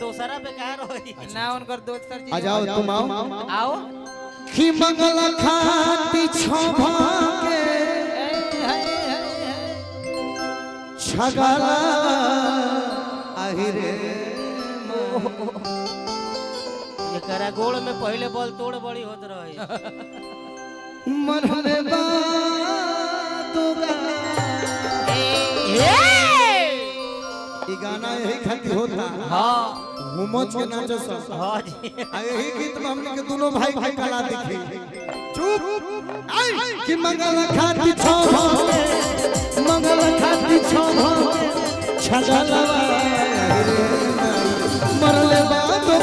दोसरा बेकार होई ना उनकर दोस्त जी आ जाओ तुम आओ आओ कि मंगल खाती छोभा के छगला आहिरे एकरा गोड़ में पहले बॉल तोड़ बड़ी होत रही मरले बा तो ई गाना यही खातिर होता हां हुमच के नाचो सब हां जी आ यही गीत में हमने के दोनों भाई भाई कला दिखी चुप आई कि मंगल खाती छोभा मंगल खाती छोभा छगला आहिरे मरले बा तो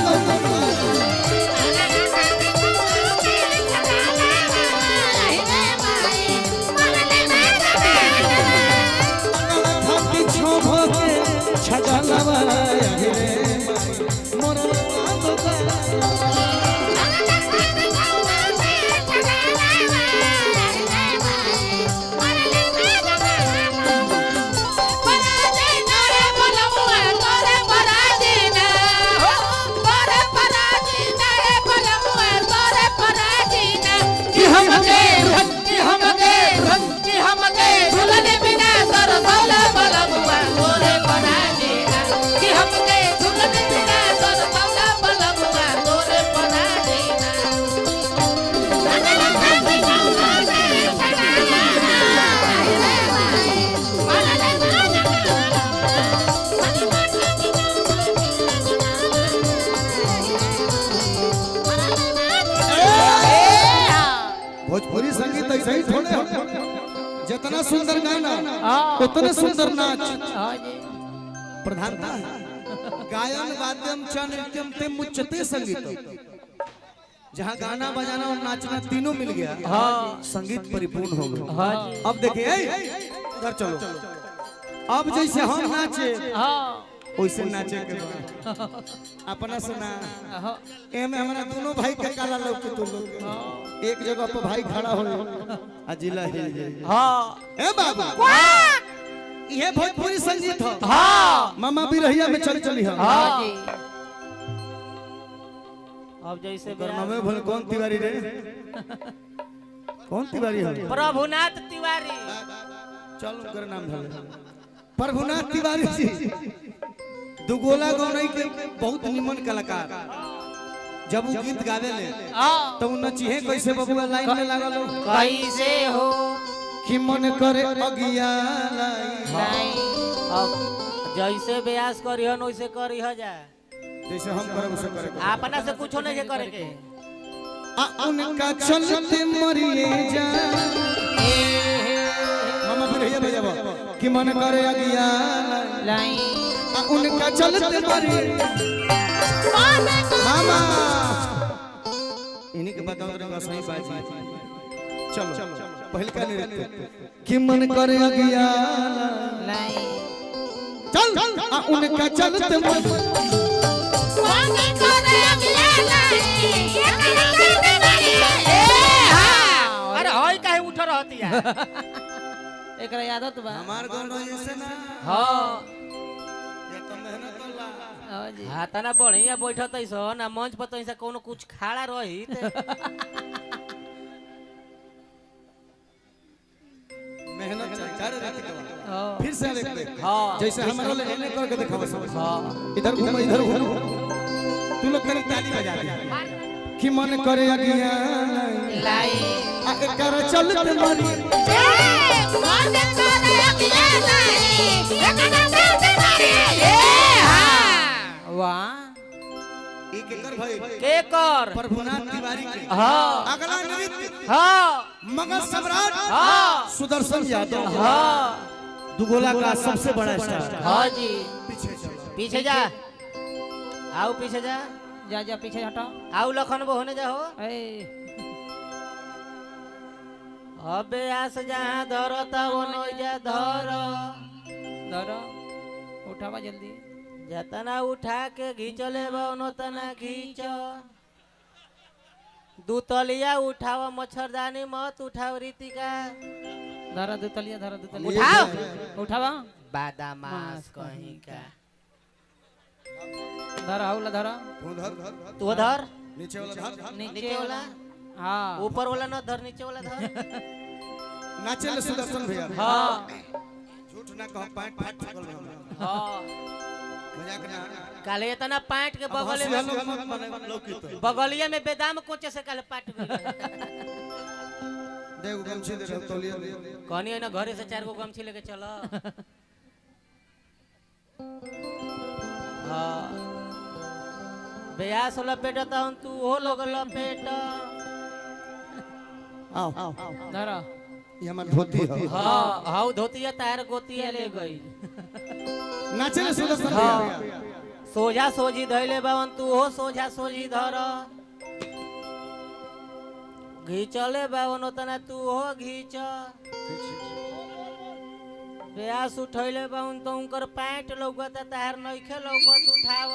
भोजपुरी संगीत ऐसा ही थोड़े जितना सुंदर गाना उतने सुंदर नाच प्रधानता गायन वाद्यम च नृत्यम ते मुच्यते संगीत जहाँ गाना बजाना और नाचना तीनों मिल गया संगीत परिपूर्ण हो गया अब देखिए उधर चलो अब जैसे हम नाचे वैसे नाचे के अपना सुना एमे हमारा दोनों भाई के काला लोग के तू लोग एक जगह पे भाई खड़ा हो आ जिला हिल जाए हां ए बाबू ये भोजपुरी संगीत हो हां मामा भी रहिया में चल चली हो हां जी अब जैसे मामा बोल कौन तिवारी रे कौन तिवारी हो प्रभुनाथ तिवारी चल उनकर नाम धर प्रभुनाथ तिवारी जी दुगोला गौनई के बहुत निमन कलाकार जब वो गीत गावे ले तो नचिहे कैसे बबुआ लाइन में लागल हो कैसे हो कि मन करे अगिया नहीं अब जैसे ब्यास करिहन वैसे करिह जा जैसे हम करब उसे करे अपना से कुछो नहीं करे के आ उनका चलते मरिए जा मामा भी रहिए भैया कि मन करे अगिया नहीं उनका चलते मरी मामा इन्हीं के बताओ रंगा सही बात चलो पहले का नृत्य कि मन करे अगिया नहीं चल उनका चलते मरी मन करे अगिया नहीं अरे होय काहे उठ रहती है एकरा आदत बा हमार गाना ऐसे ना हां हां जी हाथना बढ़िया बैठत ऐसो ना मंच पर तैसा कोनो कुछ खाड़ा रही मेहनत कर फिर से देख जैसे हमारा ले एने करके दिखावा सब इधर घूम तू लोग तेरी ताली बजा दे कि मन करे अगिया लाई आ एकर चलते मरी मन करे अगिया लाई एकरा चलते मरी वाह एक एकर भाई केकर प्रभुनाथ तिवारी के हां अगला नृत्य हां मगध सम्राट हां सुदर्शन यादव हां दुगोला का सबसे बड़ा स्टार हां जी पीछे चलो पीछे जा आओ पीछे जा जा जा पीछे हटा आओ लखन वो होने जाओ ए अबे आस जहां धरता वो नई जा धर धर उठावा जल्दी जतना उठा के घींच ले तना घींच दूतलिया उठावा मच्छरदानी मत उठाओ रीतिका धरा दूतलिया उठाओ उठावा बादामास कहीं का धरा हौला धरा धर तू धर नीचे वाला धर नीचे वाला हाँ ऊपर वाला न धर नीचे वाला धर नाचे ले सुदर्शन भैया हाँ झूठ ना कहो पैंट फाट चुकल है हमरा हाँ मजाक ना काले इतना पैंट के बगल में मत माने लौकी तो बगलिया में बेदाम कोचे से काले पाट गई देव गमछी दे रहो तौलिया दे कहनी है ना घरे से 4 गो गमछी लेके चलो हाँ ब्यास लपेटता हूँ तू हो लोग लपेट आओ धरा ये हमार धोती है हाँ हाउ धोती है तार गोती है ले गई नाचे ले सुदर्शन हाँ भैया सोझा सोझी धैले बावन तू हो सोझा सोझी धर घीचले बावन उतना तू हो घीच ब्यास उठैले बावन तो उनकर पैंट लौकत तार नइखे लौकत उठाव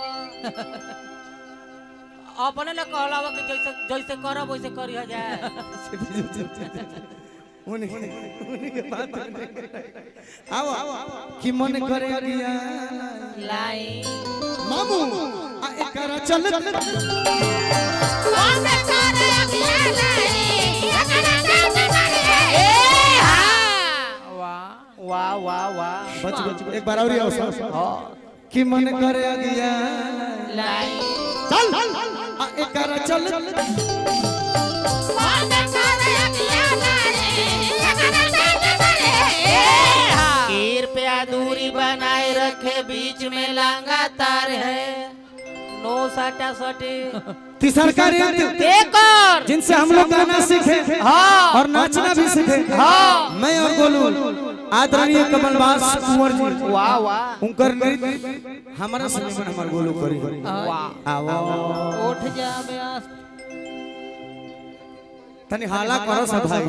अपने ले कहला कि जैसे जैसे करब वैसे करी हो जाए उन्हीं के बात आओ कि मन करे अगिया लाई मामू आ एकरा चल वाह वाह वाह बच एक बार और आओ कि मन करे अगिया लाई चल आ एकरा चल कृपया दूरी बनाए रखे बीच में लांगा तार है नो सटा सटी तीसर कार्य देकर जिनसे हम लोग गाना सीखे हाँ और नाचना भी सीखे हाँ मैं और गोलू आदरणीय कमलवास कुंवर जी वाह वाह उनकर नृत्य हमारा संगीत हमार गोलू करी वाह आओ उठ जा ब्यास तनी हाला करो सब भाई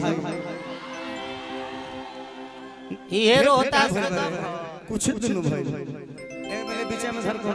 हीरो होता कुछ दिन भाई एक मेरे पीछे में सर कोनो